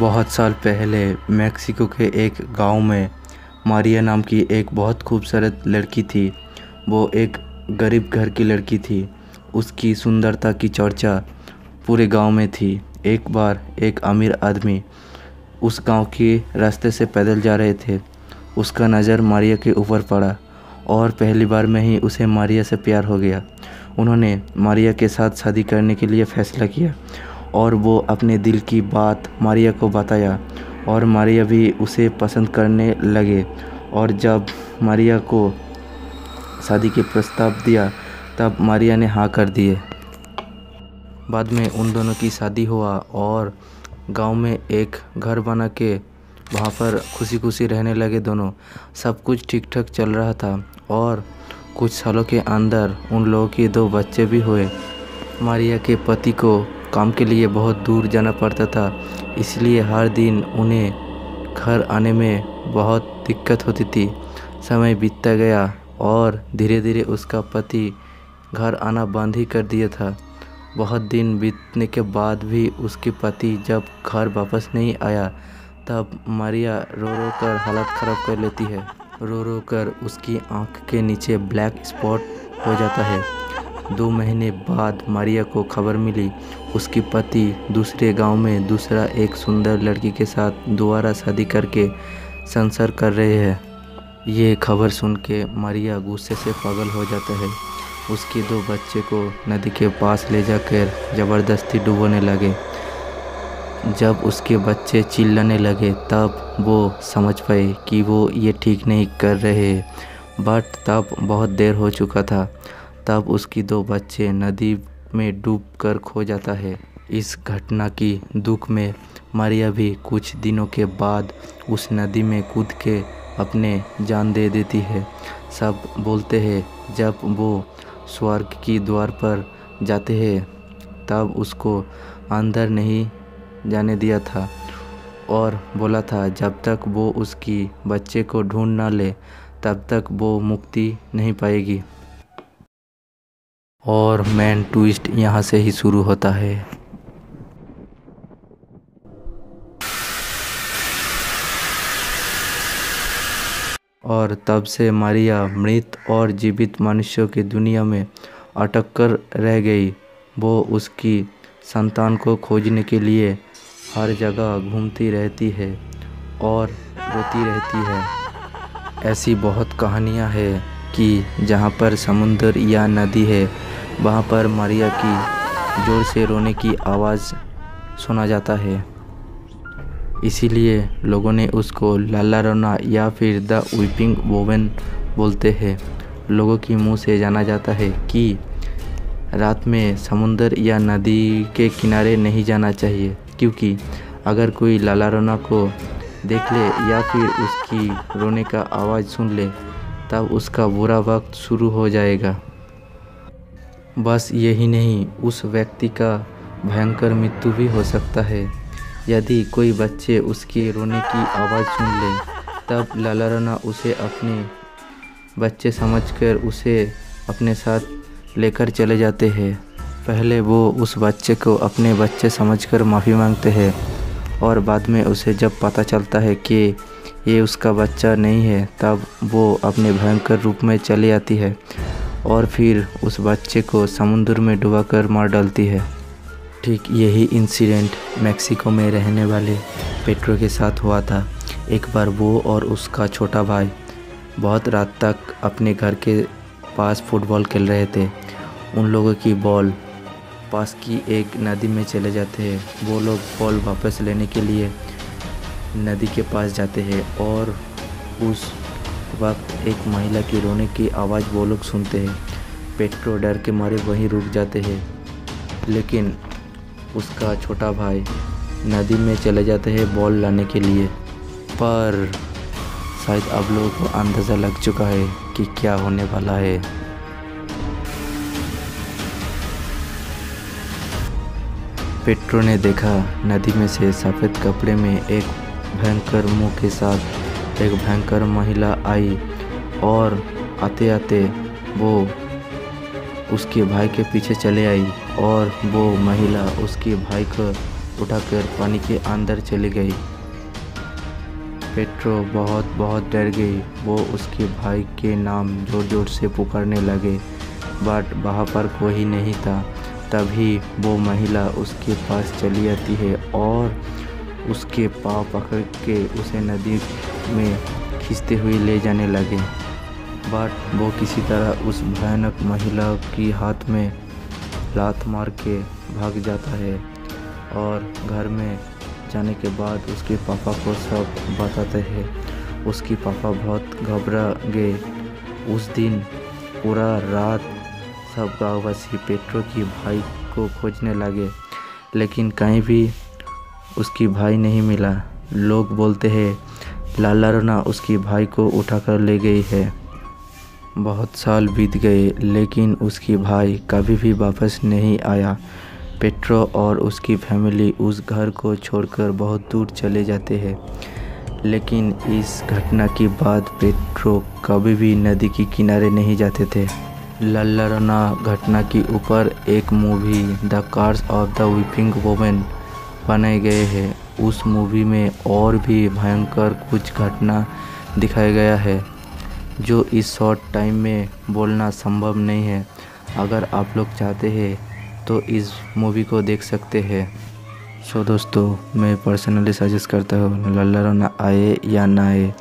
बहुत साल पहले मेक्सिको के एक गांव में मारिया नाम की एक बहुत खूबसूरत लड़की थी। वो एक गरीब घर की लड़की थी। उसकी सुंदरता की चर्चा पूरे गांव में थी। एक बार एक अमीर आदमी उस गांव के रास्ते से पैदल जा रहे थे। उसका नज़र मारिया के ऊपर पड़ा और पहली बार में ही उसे मारिया से प्यार हो गया। उन्होंने मारिया के साथ शादी करने के लिए फ़ैसला किया और वो अपने दिल की बात मारिया को बताया और मारिया भी उसे पसंद करने लगे। और जब मारिया को शादी के प्रस्ताव दिया तब मारिया ने हाँ कर दिए। बाद में उन दोनों की शादी हुआ और गांव में एक घर बना के वहाँ पर खुशी खुशी रहने लगे दोनों। सब कुछ ठीक ठाक चल रहा था और कुछ सालों के अंदर उन लोगों के 2 बच्चे भी हुए। मारिया के पति को काम के लिए बहुत दूर जाना पड़ता था, इसलिए हर दिन उन्हें घर आने में बहुत दिक्कत होती थी। समय बीतता गया और धीरे धीरे उसका पति घर आना बंद ही कर दिया था। बहुत दिन बीतने के बाद भी उसके पति जब घर वापस नहीं आया तब मारिया रो रो कर हालत ख़राब कर लेती है। रो रो कर उसकी आँख के नीचे ब्लैक स्पॉट हो जाता है। 2 महीने बाद मारिया को खबर मिली उसकी पति दूसरे गांव में दूसरा एक सुंदर लड़की के साथ दोबारा शादी करके संसार कर रहे हैं। ये खबर सुन के मारिया गुस्से से पागल हो जाता है। उसके 2 बच्चे को नदी के पास ले जाकर ज़बरदस्ती डुबोने लगे। जब उसके बच्चे चिल्लाने लगे तब वो समझ पाए कि वो ये ठीक नहीं कर रहे, बट तब बहुत देर हो चुका था। तब उसकी 2 बच्चे नदी में डूबकर खो जाता है। इस घटना की दुख में मारिया भी कुछ दिनों के बाद उस नदी में कूद के अपने जान दे देती है। सब बोलते हैं जब वो स्वर्ग की द्वार पर जाते हैं तब उसको अंदर नहीं जाने दिया था और बोला था जब तक वो उसकी बच्चे को ढूंढ ना ले तब तक वो मुक्ति नहीं पाएगी। और मेन ट्विस्ट यहाँ से ही शुरू होता है। और तब से मारिया मृत और जीवित मनुष्यों की दुनिया में अटक कर रह गई। वो उसकी संतान को खोजने के लिए हर जगह घूमती रहती है और रोती रहती है। ऐसी बहुत कहानियाँ हैं कि जहाँ पर समुंदर या नदी है वहाँ पर मारिया की जोर से रोने की आवाज़ सुना जाता है। इसीलिए लोगों ने उसको लाला रोना या फिर द वीपिंग वुमन बोलते हैं। लोगों की मुंह से जाना जाता है कि रात में समुंदर या नदी के किनारे नहीं जाना चाहिए, क्योंकि अगर कोई लाला रोना को देख ले या फिर उसकी रोने का आवाज़ सुन ले तब उसका बुरा वक्त शुरू हो जाएगा। बस यही नहीं, उस व्यक्ति का भयंकर मृत्यु भी हो सकता है। यदि कोई बच्चे उसके रोने की आवाज़ सुन ले तब लाला रोना उसे अपने बच्चे समझकर उसे अपने साथ लेकर चले जाते हैं। पहले वो उस बच्चे को अपने बच्चे समझकर माफ़ी मांगते हैं और बाद में उसे जब पता चलता है कि ये उसका बच्चा नहीं है तब वो अपने भयंकर रूप में चली आती है और फिर उस बच्चे को समुद्र में डुबाकर मार डालती है। ठीक यही इंसिडेंट मेक्सिको में रहने वाले पेट्रो के साथ हुआ था। एक बार वो और उसका छोटा भाई बहुत रात तक अपने घर के पास फुटबॉल खेल रहे थे। उन लोगों की बॉल पास की एक नदी में चले जाते हैं। वो लोग बॉल वापस लेने के लिए नदी के पास जाते हैं और उस वक्त एक महिला की रोने की आवाज़ वो लोग सुनते हैं। पेट्रो डर के मारे वहीं रुक जाते हैं, लेकिन उसका छोटा भाई नदी में चले जाते हैं बॉल लाने के लिए। पर शायद अब लोगों को अंदाज़ा लग चुका है कि क्या होने वाला है। पेट्रो ने देखा नदी में से सफ़ेद कपड़े में एक भयंकर मुंह के साथ एक भयंकर महिला आई और आते आते वो उसके भाई के पीछे चले आई और वो महिला उसके भाई को उठाकर पानी के अंदर चली गई। पेट्रो बहुत डर गई। वो उसके भाई के नाम जोर जोर से पुकारने लगे, बट वहाँ पर कोई नहीं था। तभी वो महिला उसके पास चली आती है और उसके पाँव पकड़ के उसे नदी में खींचते हुए ले जाने लगे। बट वो किसी तरह उस भयानक महिला की हाथ में लात मार के भाग जाता है और घर में जाने के बाद उसके पापा को सब बताते हैं। उसके पापा बहुत घबरा गए। उस दिन पूरा रात सब गाँववासी पेट्रो की भाई को खोजने लगे, लेकिन कहीं भी उसकी भाई नहीं मिला। लोग बोलते हैं ला llorona उसकी भाई को उठाकर ले गई है। बहुत साल बीत गए, लेकिन उसकी भाई कभी भी वापस नहीं आया। पेट्रो और उसकी फैमिली उस घर को छोड़कर बहुत दूर चले जाते हैं। लेकिन इस घटना के बाद पेट्रो कभी भी नदी के किनारे नहीं जाते थे। ला llorona घटना के ऊपर एक movie the curse of the weeping woman बनाए गए हैं। उस मूवी में और भी भयंकर कुछ घटना दिखाया गया है जो इस शॉर्ट टाइम में बोलना संभव नहीं है। अगर आप लोग चाहते हैं तो इस मूवी को देख सकते हैं। सो दोस्तों, मैं पर्सनली सजेस्ट करता हूँ ला llorona आए या ना आए,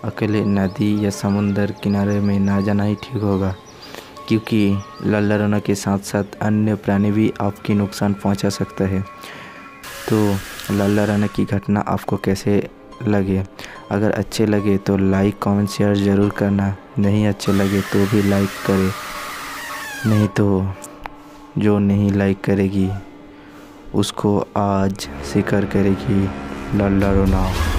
अकेले नदी या समुंदर किनारे में ना जाना ही ठीक होगा, क्योंकि ला llorona के साथ साथ अन्य प्राणी भी आपकी नुकसान पहुंचा सकता है। तो ला llorona की घटना आपको कैसे लगे? अगर अच्छे लगे तो लाइक कमेंट शेयर ज़रूर करना, नहीं अच्छे लगे तो भी लाइक करें। नहीं तो जो नहीं लाइक करेगी उसको आज शिकार करेगी ला llorona।